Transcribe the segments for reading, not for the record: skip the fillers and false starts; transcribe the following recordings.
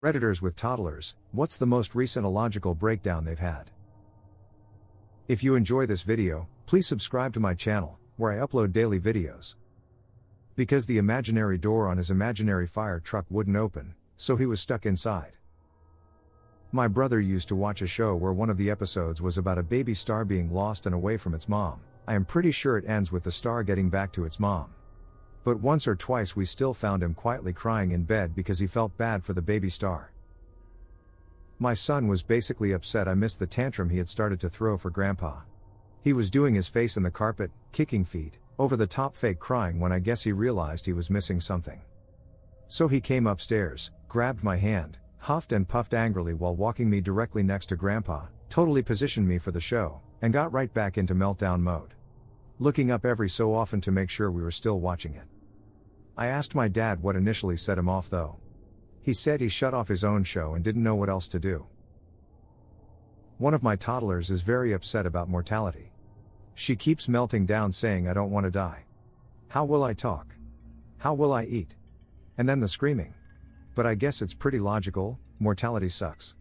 Redditors with toddlers, what's the most recent illogical breakdown they've had? If you enjoy this video, please subscribe to my channel, where I upload daily videos. Because the imaginary door on his imaginary fire truck wouldn't open, so he was stuck inside. My brother used to watch a show where one of the episodes was about a baby star being lost and away from its mom. I am pretty sure it ends with the star getting back to its mom. But once or twice we still found him quietly crying in bed because he felt bad for the baby star. My son was basically upset I missed the tantrum he had started to throw for Grandpa. He was doing his face in the carpet, kicking feet, over the top fake crying when I guess he realized he was missing something. So he came upstairs, grabbed my hand, huffed and puffed angrily while walking me directly next to Grandpa, totally positioned me for the show, and got right back into meltdown mode. Looking up every so often to make sure we were still watching it. I asked my dad what initially set him off though. He said he shut off his own show and didn't know what else to do. One of my toddlers is very upset about mortality. She keeps melting down saying I don't want to die. How will I talk? How will I eat? And then the screaming. But I guess it's pretty logical, mortality sucks.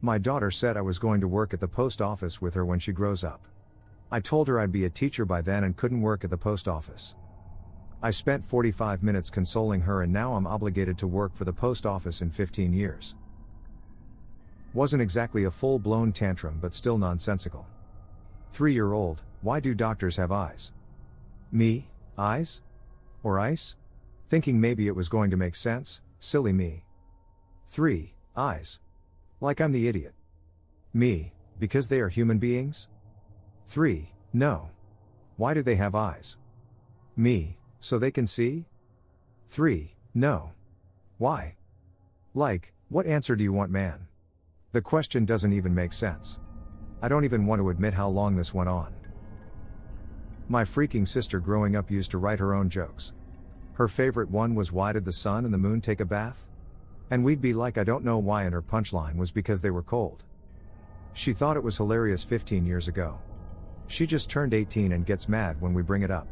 My daughter said I was going to work at the post office with her when she grows up. I told her I'd be a teacher by then and couldn't work at the post office. I spent 45 minutes consoling her and now I'm obligated to work for the post office in 15 years. Wasn't exactly a full-blown tantrum but still nonsensical. 3-year-old, why do doctors have eyes? Me, eyes? Or ice? Thinking maybe it was going to make sense, silly me. 3, eyes. Like I'm the idiot. Me, because they are human beings? 3, no. Why do they have eyes? Me, so they can see? 3, no. Why? Like, what answer do you want, man? The question doesn't even make sense. I don't even want to admit how long this went on. My freaking sister growing up used to write her own jokes. Her favorite one was why did the sun and the moon take a bath? And we'd be like I don't know why and her punchline was because they were cold. She thought it was hilarious 15 years ago. She just turned 18 and gets mad when we bring it up.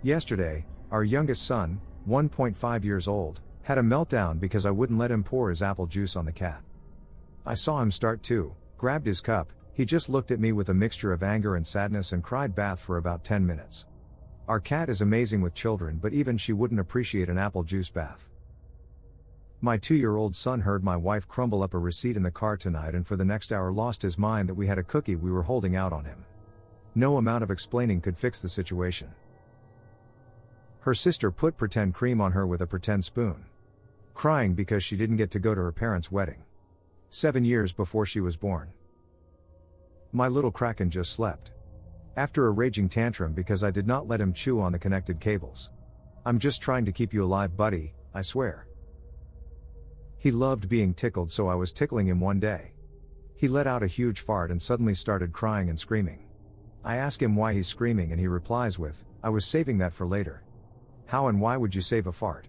Yesterday, our youngest son, 1.5 years old, had a meltdown because I wouldn't let him pour his apple juice on the cat. I saw him start too, grabbed his cup, he just looked at me with a mixture of anger and sadness and cried bath for about 10 minutes. Our cat is amazing with children but even she wouldn't appreciate an apple juice bath. My 2-year-old son heard my wife crumble up a receipt in the car tonight and for the next hour lost his mind that we had a cookie we were holding out on him. No amount of explaining could fix the situation. Her sister put pretend cream on her with a pretend spoon. Crying because she didn't get to go to her parents' wedding. 7 years before she was born. My little kraken just slept. After a raging tantrum because I did not let him chew on the connected cables. I'm just trying to keep you alive, buddy, I swear. He loved being tickled so I was tickling him one day. He let out a huge fart and suddenly started crying and screaming. I ask him why he's screaming and he replies with, I was saving that for later. How and why would you save a fart?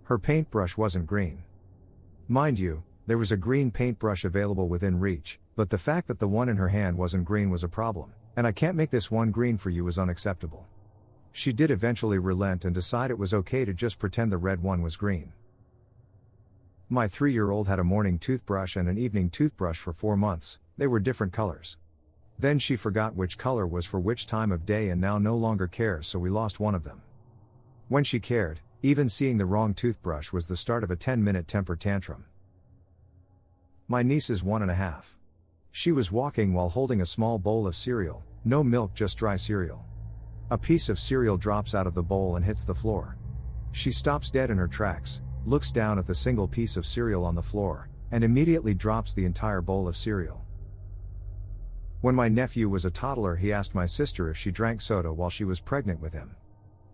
Her paintbrush wasn't green. Mind you, there was a green paintbrush available within reach, but the fact that the one in her hand wasn't green was a problem, and I can't make this one green for you is unacceptable. She did eventually relent and decide it was okay to just pretend the red one was green. My 3-year-old had a morning toothbrush and an evening toothbrush for 4 months, they were different colors. Then she forgot which color was for which time of day and now no longer cares so we lost one of them. When she cared, even seeing the wrong toothbrush was the start of a 10-minute temper tantrum. My niece is 1.5. She was walking while holding a small bowl of cereal, no milk just dry cereal. A piece of cereal drops out of the bowl and hits the floor. She stops dead in her tracks, looks down at the single piece of cereal on the floor, and immediately drops the entire bowl of cereal. When my nephew was a toddler he asked my sister if she drank soda while she was pregnant with him.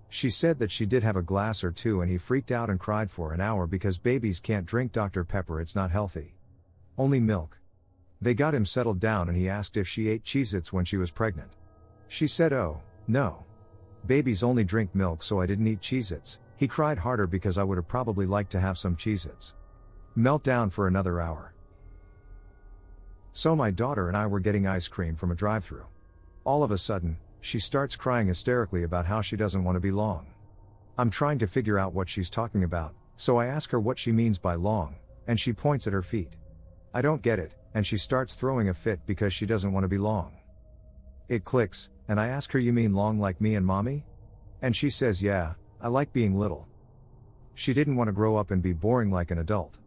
She said that she did have a glass or two and he freaked out and cried for an hour because babies can't drink Dr. Pepper, it's not healthy. Only milk. They got him settled down and he asked if she ate Cheez-Its when she was pregnant. She said, oh, no. Babies only drink milk so I didn't eat Cheez-Its. He cried harder because I would have probably liked to have some Cheez-Its. Meltdown for another hour. So my daughter and I were getting ice cream from a drive-thru. All of a sudden, she starts crying hysterically about how she doesn't want to be long. I'm trying to figure out what she's talking about, So I ask her what she means by long, and she points at her feet. I don't get it, and she starts throwing a fit because she doesn't want to be long. It clicks, and I ask her, you mean long like me and mommy? And she says, yeah, I like being little. She didn't want to grow up and be boring like an adult.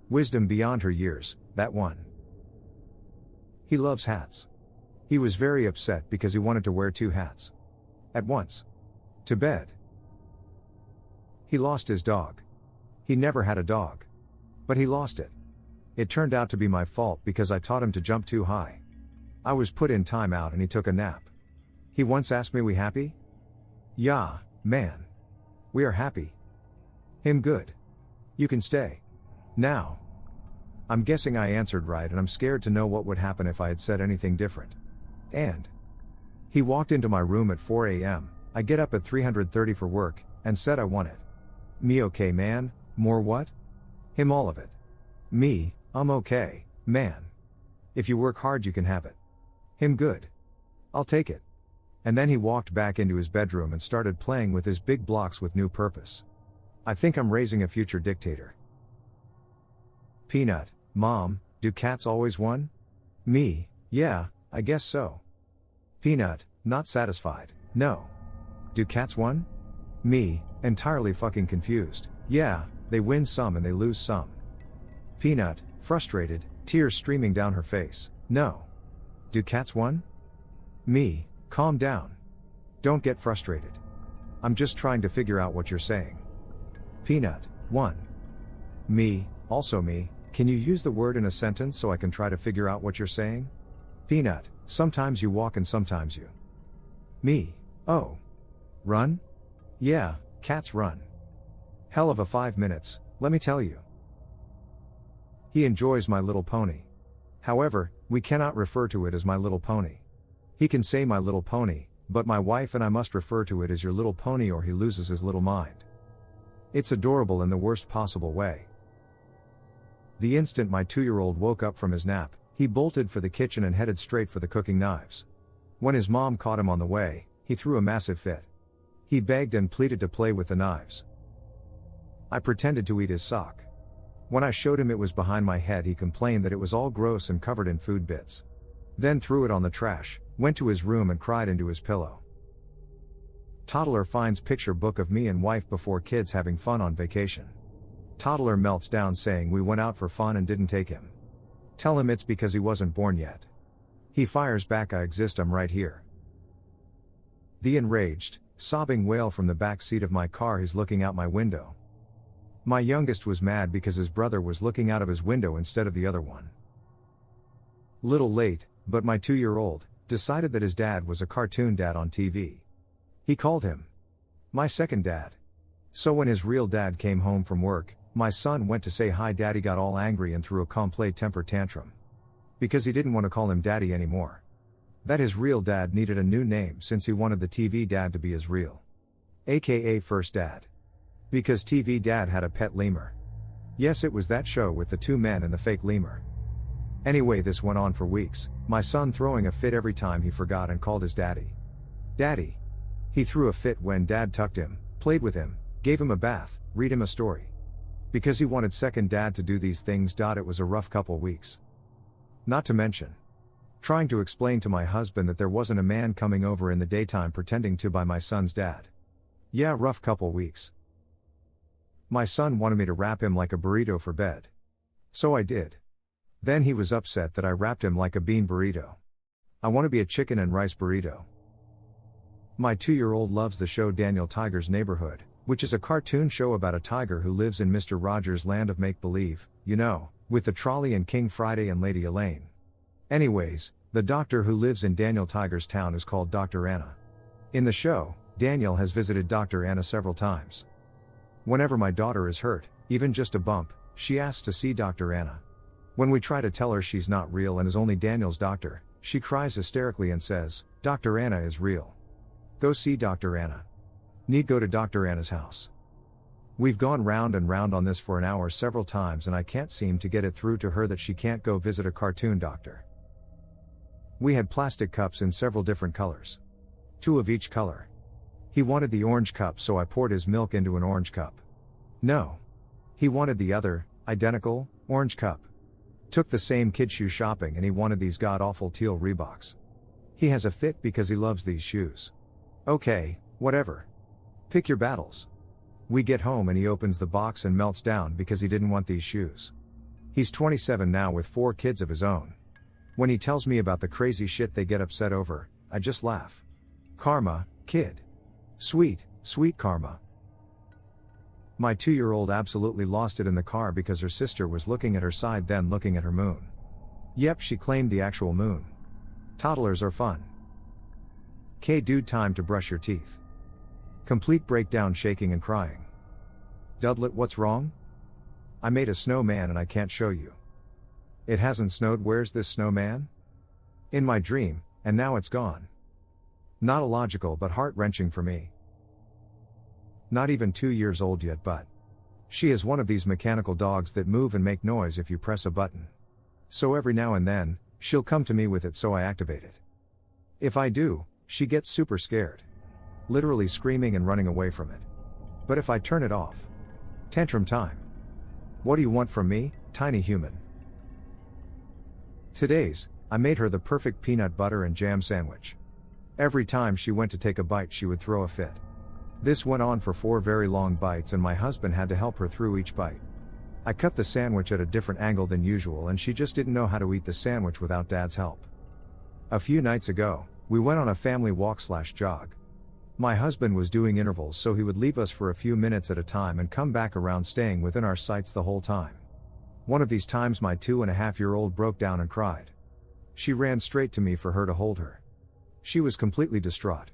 Wisdom beyond her years, that one. He loves hats. He was very upset because he wanted to wear 2 hats. At once. To bed. He lost his dog. He never had a dog. But he lost it. It turned out to be my fault because I taught him to jump too high. I was put in timeout and he took a nap. He once asked me, we happy? Yeah, man. We are happy. Him good. You can stay. Now. I'm guessing I answered right and I'm scared to know what would happen if I had said anything different. And he walked into my room at 4 a.m., I get up at 3:30 for work, and said I want it. Me okay man, more what? Him all of it. Me, I'm okay, man. If you work hard you can have it. Him good. I'll take it. And then he walked back into his bedroom and started playing with his big blocks with new purpose. I think I'm raising a future dictator. Peanut, Mom, do cats always win? Me, yeah, I guess so. Peanut, not satisfied, no. Do cats win? Me, entirely fucking confused, yeah, they win some and they lose some. Peanut, frustrated, tears streaming down her face, no. Do cats win? Me, calm down. Don't get frustrated. I'm just trying to figure out what you're saying. Peanut, 1. Me, also me, can you use the word in a sentence so I can try to figure out what you're saying? Peanut, sometimes you walk and sometimes you. Me, oh. Run? Yeah, cats run. Hell of a 5 minutes, let me tell you. He enjoys My Little Pony. However, we cannot refer to it as My Little Pony. He can say My Little Pony, but my wife and I must refer to it as Your Little Pony or he loses his little mind. It's adorable in the worst possible way. The instant my 2-year-old woke up from his nap, he bolted for the kitchen and headed straight for the cooking knives. When his mom caught him on the way, he threw a massive fit. He begged and pleaded to play with the knives. I pretended to eat his sock. When I showed him it was behind my head, he complained that it was all gross and covered in food bits. Then threw it on the trash, went to his room and cried into his pillow. Toddler finds picture book of me and wife before kids having fun on vacation. Toddler melts down saying we went out for fun and didn't take him. Tell him it's because he wasn't born yet. He fires back, I exist, I'm right here. The enraged, sobbing wail from the back seat of my car, he's looking out my window. My youngest was mad because his brother was looking out of his window instead of the other one. Little late, but my 2-year-old decided that his dad was a cartoon dad on TV. He called him my second dad. So when his real dad came home from work, my son went to say hi. Daddy got all angry and threw a complete temper tantrum. Because he didn't want to call him daddy anymore. That his real dad needed a new name since he wanted the TV dad to be his real. AKA first dad. Because TV dad had a pet lemur. Yes, it was that show with the 2 men and the fake lemur. Anyway, this went on for weeks, my son throwing a fit every time he forgot and called his daddy. Daddy. He threw a fit when dad tucked him, played with him, gave him a bath, read him a story. Because he wanted second dad to do these things. It was a rough couple weeks. Not to mention trying to explain to my husband that there wasn't a man coming over in the daytime pretending to be my son's dad. Yeah, rough couple weeks. My son wanted me to wrap him like a burrito for bed. So I did. Then he was upset that I wrapped him like a bean burrito. I want to be a chicken and rice burrito. My 2-year-old loves the show Daniel Tiger's Neighborhood, which is a cartoon show about a tiger who lives in Mr. Rogers' land of make-believe, you know, with the trolley and King Friday and Lady Elaine. Anyways, the doctor who lives in Daniel Tiger's town is called Dr. Anna. In the show, Daniel has visited Dr. Anna several times. Whenever my daughter is hurt, even just a bump, she asks to see Dr. Anna. When we try to tell her she's not real and is only Daniel's doctor, she cries hysterically and says, Dr. Anna is real. Go see Dr. Anna. Need go to Dr. Anna's house. We've gone round and round on this for an hour several times and I can't seem to get it through to her that she can't go visit a cartoon doctor. We had plastic cups in several different colors. 2 of each color. He wanted the orange cup, so I poured his milk into an orange cup. No. He wanted the other, identical, orange cup. Took the same kid shoe shopping and he wanted these god-awful teal Reeboks. He has a fit because he loves these shoes. Okay, whatever. Pick your battles. We get home and he opens the box and melts down because he didn't want these shoes. He's 27 now with 4 kids of his own. When he tells me about the crazy shit they get upset over, I just laugh. Karma, kid. Sweet, sweet karma. My 2-year-old absolutely lost it in the car because her sister was looking at her side then looking at her moon. Yep, she claimed the actual moon. Toddlers are fun. Dude, time to brush your teeth. Complete breakdown, shaking and crying. Dudlet, what's wrong? I made a snowman and I can't show you. It hasn't snowed, where's this snowman? In my dream, and now it's gone. Not illogical but heart-wrenching for me. Not even 2 years old yet, but she is one of these mechanical dogs that move and make noise if you press a button. So every now and then, she'll come to me with it, so I activate it. If I do, she gets super scared. Literally screaming and running away from it. But if I turn it off, tantrum time. What do you want from me, tiny human? Today's, I made her the perfect peanut butter and jam sandwich. Every time she went to take a bite she would throw a fit. This went on for 4 very long bites and my husband had to help her through each bite. I cut the sandwich at a different angle than usual and she just didn't know how to eat the sandwich without Dad's help. A few nights ago, we went on a family walk/jog. My husband was doing intervals, so he would leave us for a few minutes at a time and come back around, staying within our sights the whole time. One of these times my 2.5-year-old broke down and cried. She ran straight to me for her to hold her. She was completely distraught.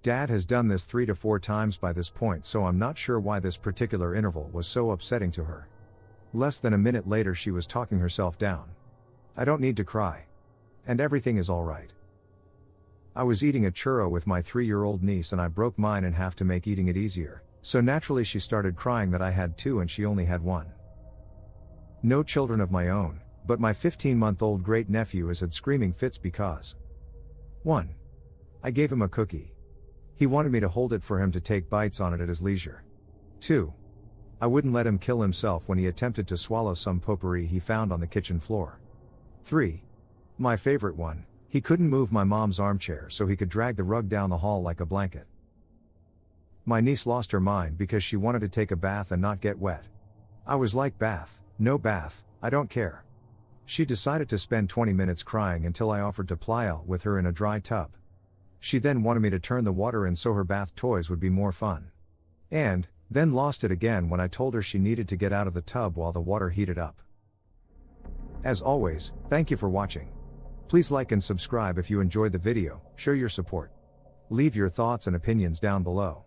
Dad has done this 3 to 4 times by this point, so I'm not sure why this particular interval was so upsetting to her. Less than a minute later she was talking herself down. I don't need to cry. And everything is alright. I was eating a churro with my 3-year-old niece and I broke mine in half to make eating it easier, so naturally she started crying that I had 2 and she only had 1. No children of my own, but my 15-month-old great-nephew has had screaming fits because 1. I gave him a cookie. He wanted me to hold it for him to take bites on it at his leisure. 2. I wouldn't let him kill himself when he attempted to swallow some potpourri he found on the kitchen floor. 3. My favorite one. He couldn't move my mom's armchair so he could drag the rug down the hall like a blanket. My niece lost her mind because she wanted to take a bath and not get wet. I was like, bath, no bath, I don't care. She decided to spend 20 minutes crying until I offered to play with her in a dry tub. She then wanted me to turn the water in so her bath toys would be more fun. And then lost it again when I told her she needed to get out of the tub while the water heated up. As always, thank you for watching. Please like and subscribe if you enjoyed the video, show your support. Leave your thoughts and opinions down below.